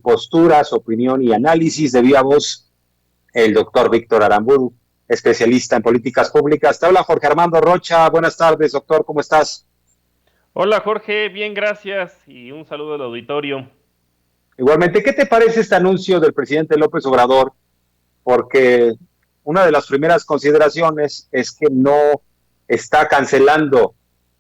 postura, su opinión y análisis de viva voz el doctor Víctor Aramburu, especialista en políticas públicas. Te habla Jorge Armando Rocha. Buenas tardes, doctor, ¿cómo estás? Hola Jorge, bien, gracias y un saludo al auditorio. Igualmente, ¿qué te parece este anuncio del presidente López Obrador? Porque una de las primeras consideraciones es que no está cancelando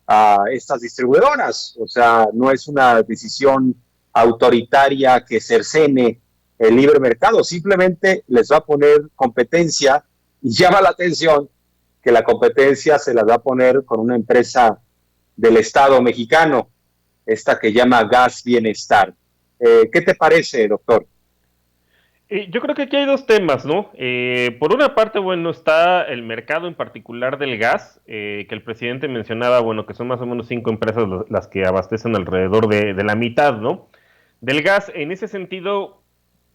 a estas distribuidoras, o sea, no es una decisión autoritaria que cercene el libre mercado, simplemente les va a poner competencia y llama la atención que la competencia se la va a poner con una empresa del Estado mexicano, esta que llama Gas Bienestar. ¿Qué te parece, doctor? Yo creo que aquí hay dos temas, ¿no? Por una parte, bueno, está el mercado en particular del gas, que el presidente mencionaba, bueno, que son más o menos 5 empresas las que abastecen alrededor de la mitad, ¿no? Del gas, en ese sentido,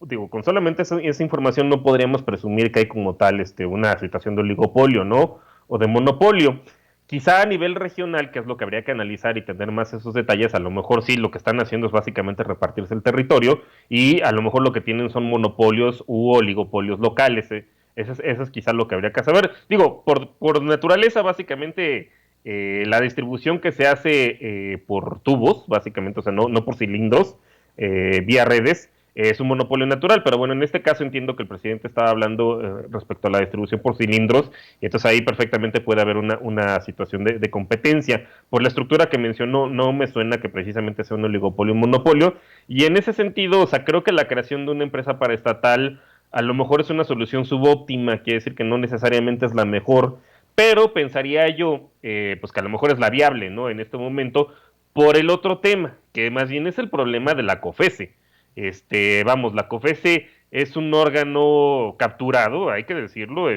digo, con solamente esa información no podríamos presumir que hay como tal una situación de oligopolio, ¿no? O de monopolio. Quizá a nivel regional, que es lo que habría que analizar y tener más esos detalles, a lo mejor sí, lo que están haciendo es básicamente repartirse el territorio y a lo mejor lo que tienen son monopolios u oligopolios locales. Eso es quizá lo que habría que saber. Digo, por naturaleza, básicamente, la distribución que se hace por tubos, básicamente, o sea, no por cilindros, vía redes, es un monopolio natural, pero bueno, en este caso entiendo que el presidente estaba hablando respecto a la distribución por cilindros, y entonces ahí perfectamente puede haber una situación de competencia. Por la estructura que mencionó, no me suena que precisamente sea un oligopolio o un monopolio, y en ese sentido, o sea, creo que la creación de una empresa paraestatal a lo mejor es una solución subóptima, quiere decir que no necesariamente es la mejor, pero pensaría yo, pues que a lo mejor es la viable, ¿no? En este momento, por el otro tema, que más bien es el problema de la COFESE. Vamos, la COFESE es un órgano capturado, hay que decirlo.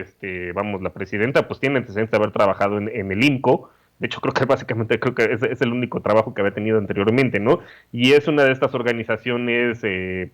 Vamos, la presidenta pues tiene antecedentes de haber trabajado en el IMCO. De hecho, creo que básicamente creo que es el único trabajo que había tenido anteriormente, ¿no? Y es una de estas organizaciones,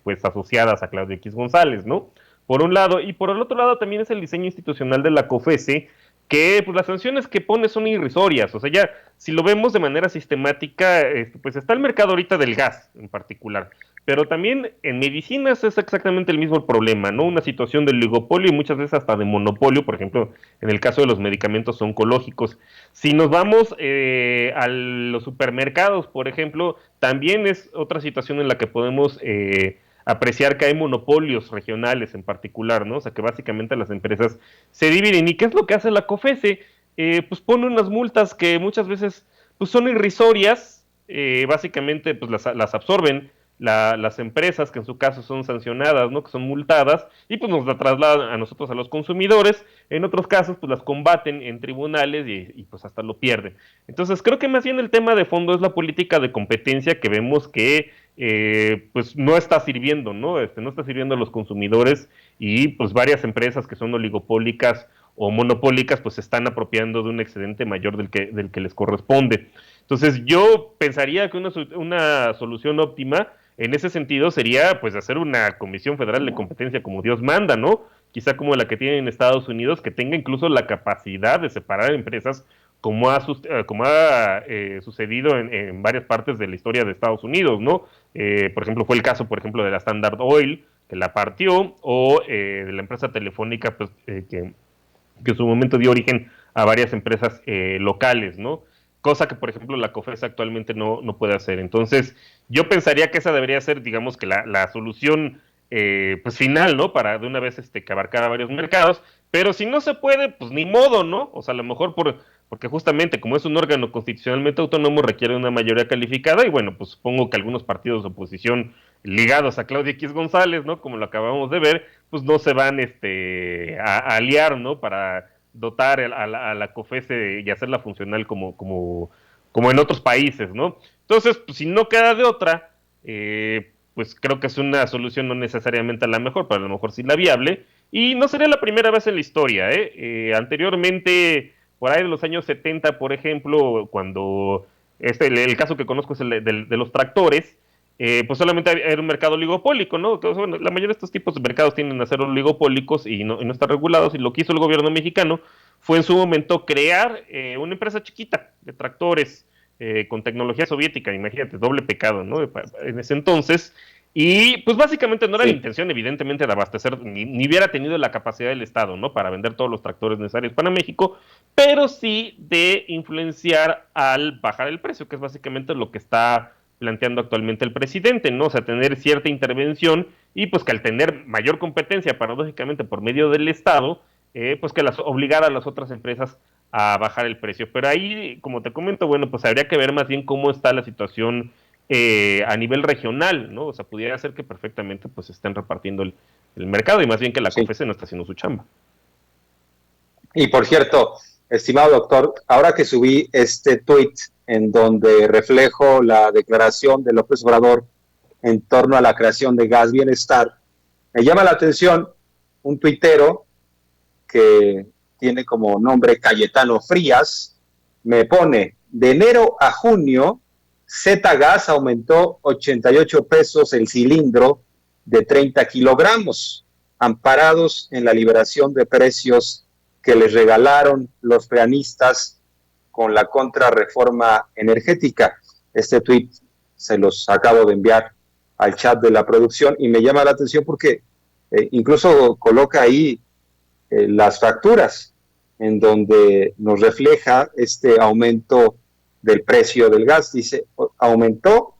pues, asociadas a Claudio X González, ¿no? Por un lado, y por el otro lado también es el diseño institucional de la COFESE, que pues las sanciones que pone son irrisorias. O sea, ya si lo vemos de manera sistemática, pues está el mercado ahorita del gas en particular, pero también en medicinas es exactamente el mismo problema, ¿no? Una situación de oligopolio y muchas veces hasta de monopolio, por ejemplo, en el caso de los medicamentos oncológicos. Si nos vamos a los supermercados, por ejemplo, también es otra situación en la que podemos apreciar que hay monopolios regionales en particular, ¿no? O sea, que básicamente las empresas se dividen. ¿Y qué es lo que hace la COFESE? Pues pone unas multas que muchas veces pues son irrisorias, básicamente pues las absorben las empresas, que en su caso son sancionadas, ¿no? Que son multadas, y pues nos la trasladan a nosotros, a los consumidores. En otros casos pues las combaten en tribunales y pues hasta lo pierden. Entonces creo que más bien el tema de fondo es la política de competencia, que vemos que pues no está sirviendo, ¿no? No está sirviendo a los consumidores, y pues varias empresas que son oligopólicas o monopólicas pues se están apropiando de un excedente mayor del que les corresponde. Entonces yo pensaría que una solución óptima en ese sentido sería pues hacer una Comisión Federal de Competencia como Dios manda, ¿no? Quizá como la que tienen en Estados Unidos, que tenga incluso la capacidad de separar empresas, como ha sucedido en varias partes de la historia de Estados Unidos, ¿no? Por ejemplo, fue el caso, por ejemplo, de la Standard Oil, que la partió, o de la empresa telefónica, pues, que en su momento dio origen a varias empresas locales, ¿no? Cosa que, por ejemplo, la COFES actualmente no puede hacer. Entonces, yo pensaría que esa debería ser, digamos, que la solución pues final, ¿no? Para de una vez que abarcara varios mercados, pero si no se puede, pues ni modo, ¿no? O sea, a lo mejor porque justamente como es un órgano constitucionalmente autónomo requiere una mayoría calificada, y bueno, pues supongo que algunos partidos de oposición ligados a Claudia X González, ¿no? Como lo acabamos de ver, pues no se van a aliar, ¿no? Para dotar a la COFESE y hacerla funcional como en otros países, ¿no? Entonces, pues, si no queda de otra, pues creo que es una solución no necesariamente la mejor, pero a lo mejor sí la viable, y no sería la primera vez en la historia, ¿eh? Anteriormente, por ahí de los años 70, por ejemplo, cuando el caso que conozco es el de los tractores, pues solamente era un mercado oligopólico, ¿no? Que, bueno, la mayoría de estos tipos de mercados tienden a ser oligopólicos y no están regulados, y lo que hizo el gobierno mexicano fue en su momento crear una empresa chiquita de tractores con tecnología soviética. Imagínate, doble pecado, ¿no? En ese entonces, Y pues básicamente no era Sí. la intención, evidentemente, de abastecer, ni hubiera tenido la capacidad del Estado, ¿no? Para vender todos los tractores necesarios para México, pero sí de influenciar al bajar el precio, que es básicamente lo que está planteando actualmente el presidente, ¿no? O sea, tener cierta intervención y pues que al tener mayor competencia, paradójicamente, por medio del Estado, pues que las obligara a las otras empresas a bajar el precio. Pero ahí, como te comento, bueno, pues habría que ver más bien cómo está la situación a nivel regional, ¿no? O sea, pudiera ser que perfectamente pues estén repartiendo el mercado y más bien que la Sí. COFESE no está haciendo su chamba. Y por cierto, estimado doctor, ahora que subí este tuit en donde reflejo la declaración de López Obrador en torno a la creación de Gas Bienestar, me llama la atención un tuitero que tiene como nombre Cayetano Frías, me pone, de enero a junio, Z-Gas aumentó 88 pesos el cilindro de 30 kilogramos, amparados en la liberación de precios que les regalaron los peanistas con la contrarreforma energética. Este tuit se los acabo de enviar al chat de la producción y me llama la atención porque incluso coloca ahí las facturas en donde nos refleja este aumento del precio del gas. Dice, aumentó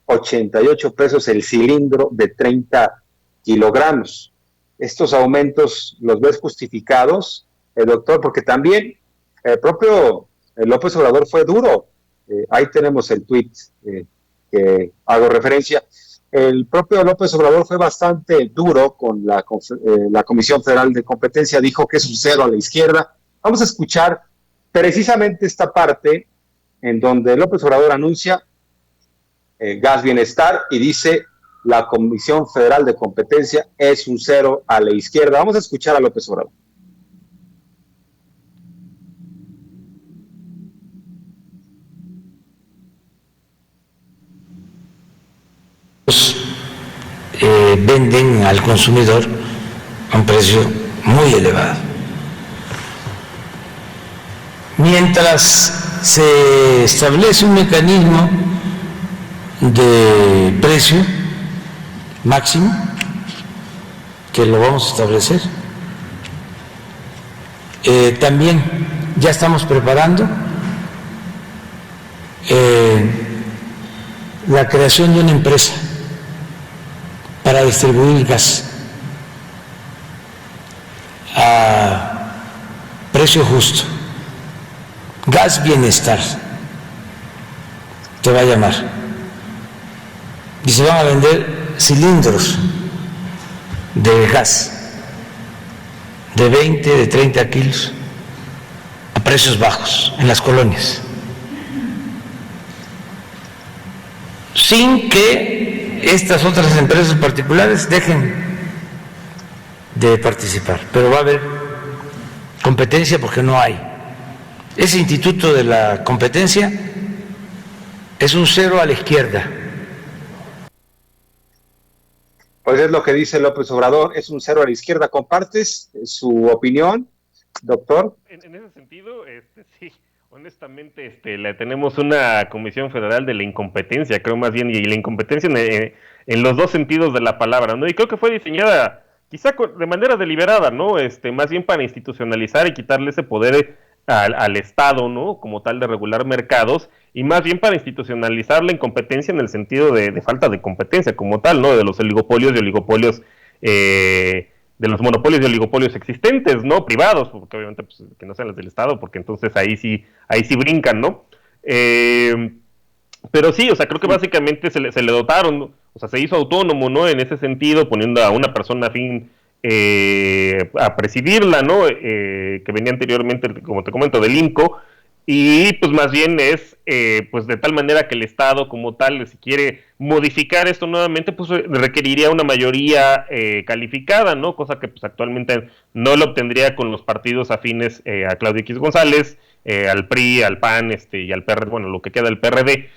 88 pesos el cilindro de 30 kilogramos. Estos aumentos los ves justificados, doctor, porque también el propio López Obrador fue duro. Ahí tenemos el tuit que hago referencia. El propio López Obrador fue bastante duro con la Comisión Federal de Competencia, dijo que es un cero a la izquierda. Vamos a escuchar precisamente esta parte en donde López Obrador anuncia Gas Bienestar y dice la Comisión Federal de Competencia es un cero a la izquierda. Vamos a escuchar a López Obrador. Venden al consumidor a un precio muy elevado. Mientras se establece un mecanismo de precio máximo, que lo vamos a establecer, también ya estamos preparando la creación de una empresa para distribuir gas a precio justo. Gas Bienestar te va a llamar y se van a vender cilindros de gas de 20, de 30 kilos a precios bajos en las colonias, sin que estas otras empresas particulares dejen de participar, pero va a haber competencia porque no hay. Ese instituto de la competencia es un cero a la izquierda. Pues es lo que dice López Obrador, es un cero a la izquierda. ¿Compartes su opinión, doctor? En ese sentido, sí, honestamente, tenemos una Comisión Federal de la Incompetencia, creo más bien, y la incompetencia en los dos sentidos de la palabra, ¿no? Y creo que fue diseñada quizá de manera deliberada, ¿no? Más bien para institucionalizar y quitarle ese poder al Estado, ¿no? Como tal de regular mercados, y más bien para institucionalizar la incompetencia en el sentido de falta de competencia como tal, ¿no? De los oligopolios y oligopolios, de los monopolios y oligopolios existentes, ¿no? Privados, porque obviamente pues, que no sean los del Estado, porque entonces ahí sí brincan, ¿no? Pero sí, o sea, creo que básicamente se le dotaron, ¿no? O sea, se hizo autónomo, ¿no? En ese sentido, poniendo a una persona afín a presidirla, ¿no? Que venía anteriormente, como te comento, del INCO, y pues más bien es pues de tal manera que el Estado como tal, si quiere modificar esto nuevamente, pues requeriría una mayoría calificada, ¿no? Cosa que pues actualmente no lo obtendría con los partidos afines a Claudio X González, al PRI, al PAN y al PRD, bueno, lo que queda del PRD.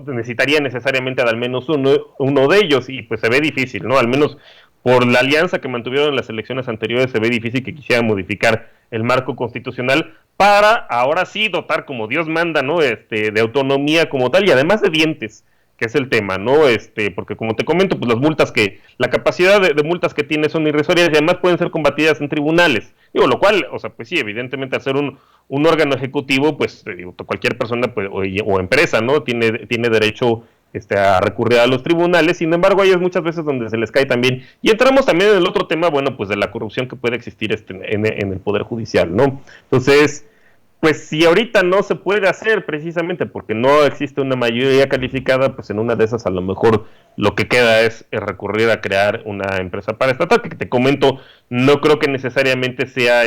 Necesitaría necesariamente al menos uno de ellos, y pues se ve difícil, ¿no? Al menos por la alianza que mantuvieron en las elecciones anteriores, se ve difícil que quisieran modificar el marco constitucional para ahora sí dotar como Dios manda, ¿no? De autonomía como tal, y además de dientes, que es el tema, ¿no? Porque como te comento, pues la capacidad de multas que tiene son irrisorias y además pueden ser combatidas en tribunales. Digo, lo cual, o sea, pues sí, evidentemente al ser un órgano ejecutivo, pues digo, cualquier persona pues, o empresa, ¿no? Tiene derecho a recurrir a los tribunales. Sin embargo, hay muchas veces donde se les cae también. Y entramos también en el otro tema, bueno, pues de la corrupción que puede existir en el Poder Judicial, ¿no? Entonces, pues si ahorita no se puede hacer precisamente porque no existe una mayoría calificada, pues en una de esas a lo mejor lo que queda es recurrir a crear una empresa paraestatal, que te comento, no creo que necesariamente sea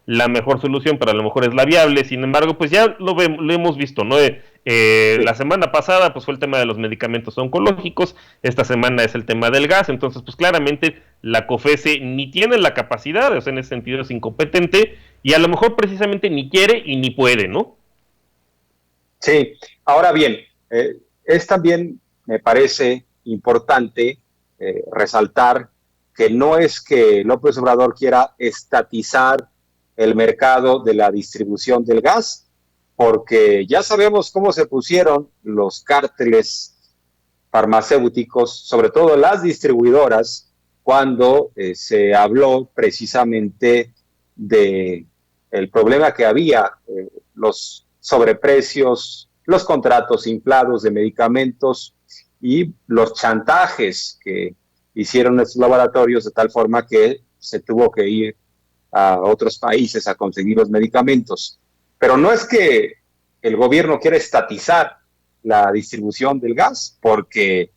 la mejor solución, pero a lo mejor es la viable. Sin embargo, pues ya lo hemos visto, ¿no? La semana pasada pues fue el tema de los medicamentos oncológicos, esta semana es el tema del gas, entonces pues claramente la COFESE ni tiene la capacidad, o sea, en ese sentido es incompetente, y a lo mejor precisamente ni quiere y ni puede, ¿no? Sí, ahora bien, es también, me parece importante resaltar que no es que López Obrador quiera estatizar el mercado de la distribución del gas, porque ya sabemos cómo se pusieron los cárteles farmacéuticos, sobre todo las distribuidoras, cuando se habló precisamente de el problema que había, los sobreprecios, los contratos inflados de medicamentos y los chantajes que hicieron estos laboratorios de tal forma que se tuvo que ir a otros países a conseguir los medicamentos. Pero no es que el gobierno quiera estatizar la distribución del gas, porque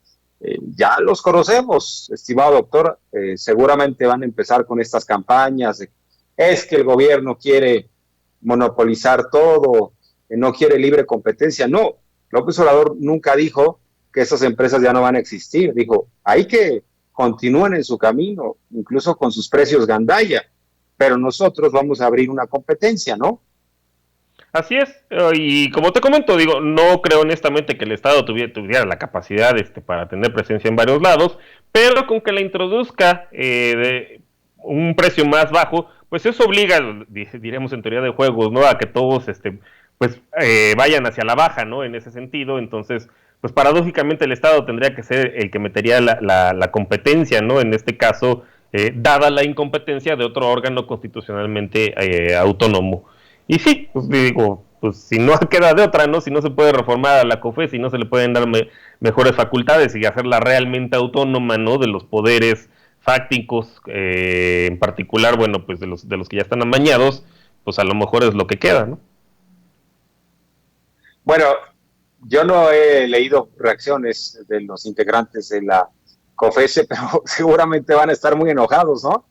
ya los conocemos, estimado doctor, seguramente van a empezar con estas campañas de, es que el gobierno quiere monopolizar todo, no quiere libre competencia. No, López Obrador nunca dijo que esas empresas ya no van a existir, dijo, hay que continúen en su camino, incluso con sus precios gandalla, pero nosotros vamos a abrir una competencia, ¿no? Así es, y como te comento, digo, no creo honestamente que el Estado tuviera la capacidad para tener presencia en varios lados, pero con que la introduzca de un precio más bajo, pues eso obliga, diremos en teoría de juegos, ¿no? A que todos vayan hacia la baja, ¿no? En ese sentido, entonces, pues paradójicamente el Estado tendría que ser el que metería la competencia, ¿no? En este caso, dada la incompetencia de otro órgano constitucionalmente autónomo. Y sí, pues digo, pues si no queda de otra, ¿no? Si no se puede reformar a la COFESE, si no se le pueden dar mejores facultades y hacerla realmente autónoma, ¿no? De los poderes fácticos, en particular, bueno, pues de los que ya están amañados, pues a lo mejor es lo que queda, ¿no? Bueno, yo no he leído reacciones de los integrantes de la COFESE, pero seguramente van a estar muy enojados, ¿no?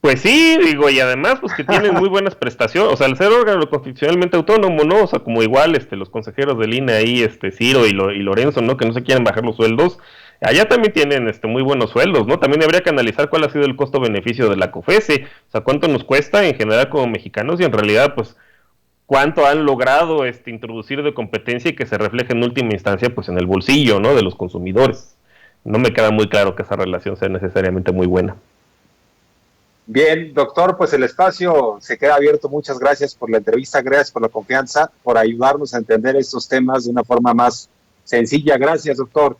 Pues sí, digo, y además, pues que tienen muy buenas prestaciones, o sea, al ser órgano constitucionalmente autónomo, ¿no? O sea, como igual, los consejeros del INE ahí, Ciro y Lorenzo, ¿no? Que no se quieren bajar los sueldos, allá también tienen, muy buenos sueldos, ¿no? También habría que analizar cuál ha sido el costo-beneficio de la COFESE, o sea, cuánto nos cuesta en general como mexicanos y en realidad, pues, cuánto han logrado, introducir de competencia y que se refleje en última instancia, pues, en el bolsillo, ¿no? De los consumidores. No me queda muy claro que esa relación sea necesariamente muy buena. Bien, doctor, pues el espacio se queda abierto. Muchas gracias por la entrevista, gracias por la confianza, por ayudarnos a entender estos temas de una forma más sencilla. Gracias, doctor.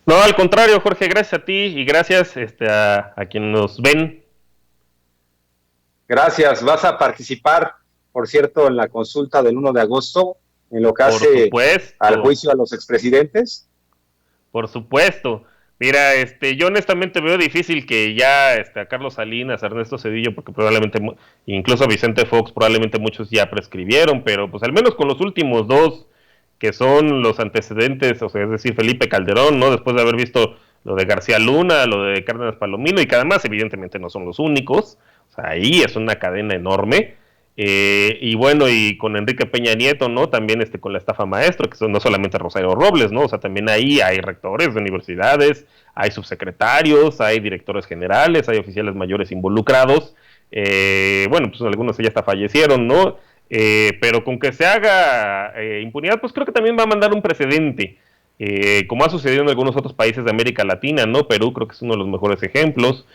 No, al contrario, Jorge, gracias a ti y gracias a quienes nos ven. Gracias. ¿Vas a participar, por cierto, en la consulta del 1 de agosto, en lo que hace al juicio a los expresidentes? Por supuesto. Mira, yo honestamente veo difícil que ya a Carlos Salinas, a Ernesto Zedillo, porque probablemente, incluso a Vicente Fox, probablemente muchos ya prescribieron, pero pues al menos con los últimos dos, que son los antecedentes, o sea, es decir, Felipe Calderón, ¿no? Después de haber visto lo de García Luna, lo de Cárdenas Palomino, y que además evidentemente no son los únicos, o sea, ahí es una cadena enorme. Y bueno, y con Enrique Peña Nieto, ¿no? También con la estafa maestro, que son no solamente Rosario Robles, ¿no? O sea, también ahí hay rectores de universidades, hay subsecretarios, hay directores generales, hay oficiales mayores involucrados. Bueno, pues algunos ya hasta fallecieron, ¿no? Pero con que se haga impunidad, pues creo que también va a mandar un precedente, como ha sucedido en algunos otros países de América Latina, ¿no? Perú creo que es uno de los mejores ejemplos.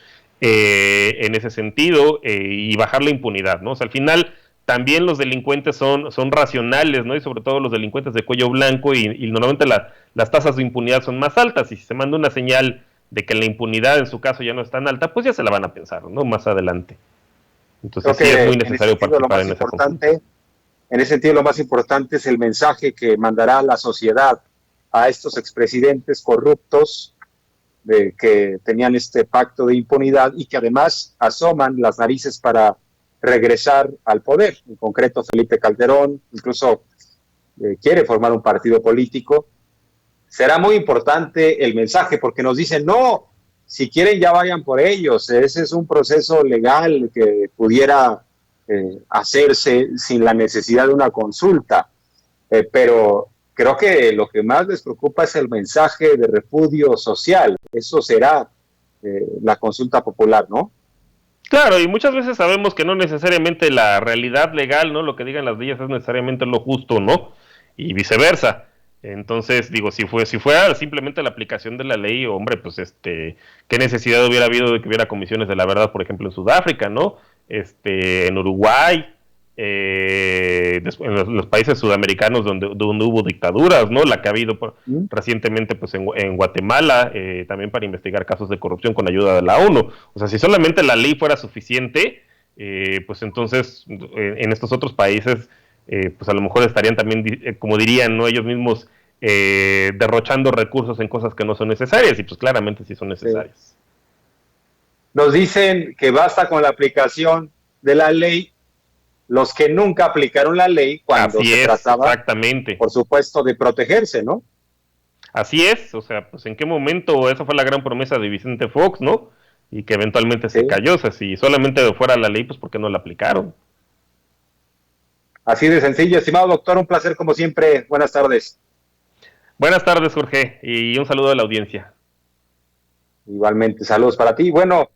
En ese sentido, y bajar la impunidad, ¿no? O sea, al final también los delincuentes son racionales, ¿no? Y sobre todo los delincuentes de cuello blanco y normalmente las tasas de impunidad son más altas, y si se manda una señal de que la impunidad en su caso ya no es tan alta, pues ya se la van a pensar, ¿no? Más adelante. Entonces sí es muy necesario participar en esa consulta. En ese sentido, lo más importante es el mensaje que mandará la sociedad a estos expresidentes corruptos que tenían este pacto de impunidad y que además asoman las narices para regresar al poder. En concreto, Felipe Calderón incluso quiere formar un partido político. Será muy importante el mensaje porque nos dicen, no, si quieren ya vayan por ellos. Ese es un proceso legal que pudiera hacerse sin la necesidad de una consulta. Pero creo que lo que más les preocupa es el mensaje de repudio social. Eso será la consulta popular, ¿no? Claro, y muchas veces sabemos que no necesariamente la realidad legal, ¿no? Lo que digan las leyes es necesariamente lo justo, ¿no? Y viceversa. Entonces, digo, si fuera simplemente la aplicación de la ley, hombre, pues qué necesidad hubiera habido de que hubiera comisiones de la verdad, por ejemplo, en Sudáfrica, ¿no? En Uruguay, en los países sudamericanos donde hubo dictaduras, ¿no? La que ha habido recientemente pues en Guatemala, también para investigar casos de corrupción con ayuda de la ONU. O sea, si solamente la ley fuera suficiente, pues entonces en estos otros países pues a lo mejor estarían también, como dirían, ¿no? Ellos mismos derrochando recursos en cosas que no son necesarias, y pues claramente sí son necesarias. Sí. Nos dicen que basta con la aplicación de la ley los que nunca aplicaron la ley cuando se trataba, exactamente, por supuesto, de protegerse, ¿no? Así es, o sea, pues en qué momento, esa fue la gran promesa de Vicente Fox, ¿no? Y que eventualmente se cayó. O sea, si solamente fuera la ley, pues ¿por qué no la aplicaron? Así de sencillo. Estimado doctor, un placer como siempre. Buenas tardes. Buenas tardes, Jorge, y un saludo a la audiencia. Igualmente, saludos para ti. Bueno,